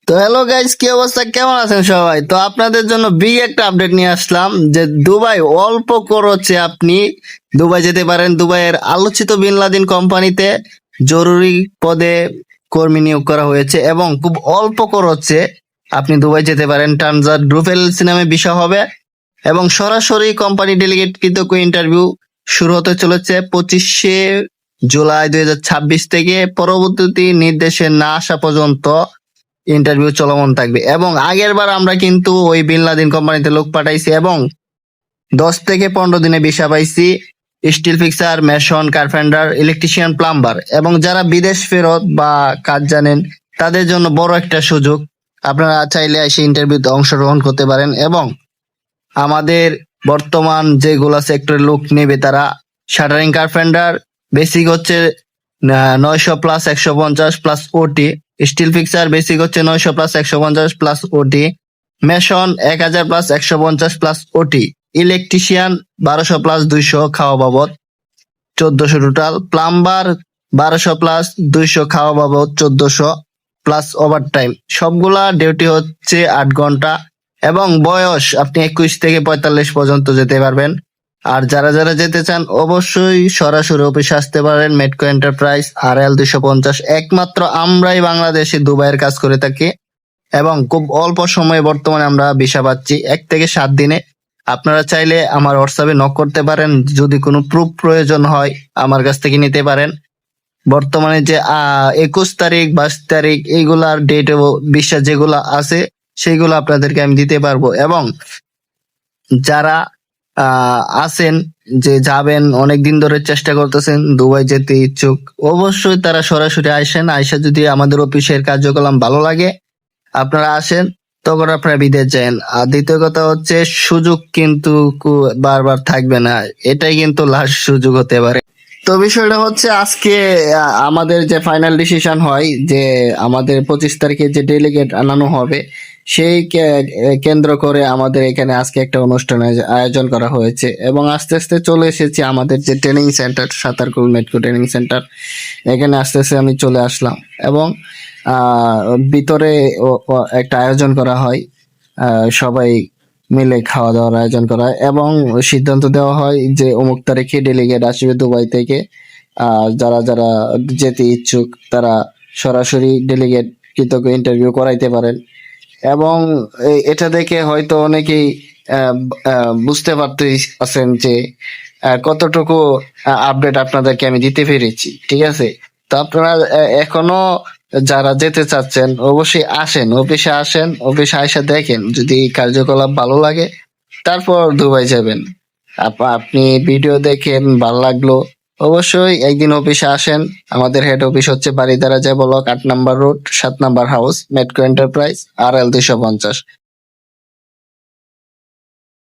তো hello guys, কি অবস্থা, কেমন আছেন সবাই? তো আপনাদের জন্য বিগ একটা আপডেট নিয়ে আসলাম যে দুবাই অল্প খরচে আপনি দুবাই যেতে পারেন। দুবাইয়ের আলোচিত বিন লাদেন কোম্পানিতে জরুরি পদে কর্মী নিয়োগ করা হয়েছে এবং খুব অল্প খরচে আপনি দুবাই যেতে পারেন। ট্রানজাট গ্রুপ এলএলসি নামে বিষয় হবে এবং সরাসরি কোম্পানি ডেলিগেট কৃতজ্ঞ ইন্টারভিউ শুরু হতে চলেছে 25শে জুলাই 2026 থেকে। পরবর্তী নির্দেশে না আসা পর্যন্ত ইন্টারভিউ চলমান থাকবে। এবং আগের বার আমরা কিন্তু ওই বিন লাদেন কোম্পানিতে লোক পাঠাইছি এবং 10 থেকে 15 দিনে ভিসা পাইছি। Still fixer, mason, carpenter, electrician, plumber এবং যারা বিদেশ ফেরত বা কাজ জানেন তাদের জন্য বড় একটা সুযোগ। আপনারা চাইলে এসে ইন্টারভিউতে অংশগ্রহণ করতে পারেন এবং আমাদের বর্তমান যেগুলা সেক্টরের লোক নেবে তারা শাটারিং কার্পেন্টার বেসিক হচ্ছে 900 প্লাস 150 প্লাস ওটি। স্টিল ফিক্সার বেসিক হচ্ছে 900 প্লাস 150 প্লাস ওটি। মেশন 1000 প্লাস 150 প্লাস ওটি। ইলেকট্রিশিয়ান 1200 প্লাস 200 খাওয়া বাবদ 1400 টোটাল। প্লাম্বার 1200 প্লাস 200 খাওয়া বাবদ 1400 প্লাস ওভার টাইম। সবগুলা ডিউটি হচ্ছে 8 ঘন্টা এবং বয়স আপনি 21 থেকে 45 পর্যন্ত যেতে পারবেন। আর যারা যারা যেতে চান অবশ্যই সরাসরি অফিসে আসতে পারেন। মেটকো এন্টারপ্রাইজ RL 250। একমাত্র আমরাই বাংলাদেশে দুবাইয়ের কাজ করে থাকি এবং খুব অল্প সময়ে বর্তমানে আমরা ভিসা পাচ্ছি 1 থেকে 7 দিনে। আপনারা চাইলে আমার হোয়াটসঅ্যাপে নক করতে পারেন, যদি কোনো প্রুফ প্রয়োজন হয় আমার কাছ থেকে নিতে পারেন। বর্তমানে যে 21 তারিখ 22 তারিখ এইগুলার ডেট ভিসা যেগুলা আছে সেইগুলো আপনাদেরকে আমি দিতে পারবো। এবং যারা আছেন যে যাবেন, অনেকদিন ধরে চেষ্টা করতেছেন দুবাই যেতে ইচ্ছুক, অবশ্যই তারা সরাসরি আসেন। আইসা যদি আমাদের অফিসের কার্যক্রম ভালো লাগে আপনারা আসেন, তখন আপনারা বিদেশ যান। আর দ্বিতীয় কথা হচ্ছে সুযোগ কিন্তু বারবার থাকবে না, এটাই কিন্তু লাস্ট সুযোগ হতে পারে। তো বিষয়টা হচ্ছে আজকে আমাদের যে ফাইনাল ডিসিশন হয় যে আমাদের 25 তারিখে যে ডেলিগেট আনানো হবে সেই কেন্দ্র করে আমাদের এখানে আজকে একটা অনুষ্ঠান আয়োজন করা হয়েছে এবং আস্তে আস্তে চলে এসেছি আমাদের যে training centre Satarkul metro training centre, এখানে আস্তে আস্তে আমি চলে আসলাম এবং ভিতরে একটা আয়োজন করা হয়। সবাই মিলে খাওয়া দাওয়ার আয়োজন করা হয় এবং সিদ্ধান্ত দেওয়া হয় যে অমুক তারিখে ডেলিগেট আসবে দুবাই থেকে। যারা যারা যেতে ইচ্ছুক তারা সরাসরি ডেলিগেট কৃতজ্ঞ ইন্টারভিউ করাইতে পারেন। এবং এটা দেখে হয়তো অনেকেই বুঝতে পারতেছেন যে কতটুকু আপডেট আপনাদেরকে আমি দিতে পেরেছি। ঠিক আছে, তো আপনারা এখনো যারা যেতে চাচ্ছেন অবশ্যই আসেন, অফিসে আসেন, অফিসে এসে দেখেন, যদি কার্যকলাপ ভালো লাগে তারপর দুবাই যাবেন। আপনি ভিডিও দেখেন ভালো লাগলো, অবশ্যই একদিন অফিসে আসেন। আমাদের হেড অফিস হচ্ছে বারিধারা ব্লক 8 নম্বর রোড 7 নম্বর হাউস, মেটকো এন্টারপ্রাইজ RL 250।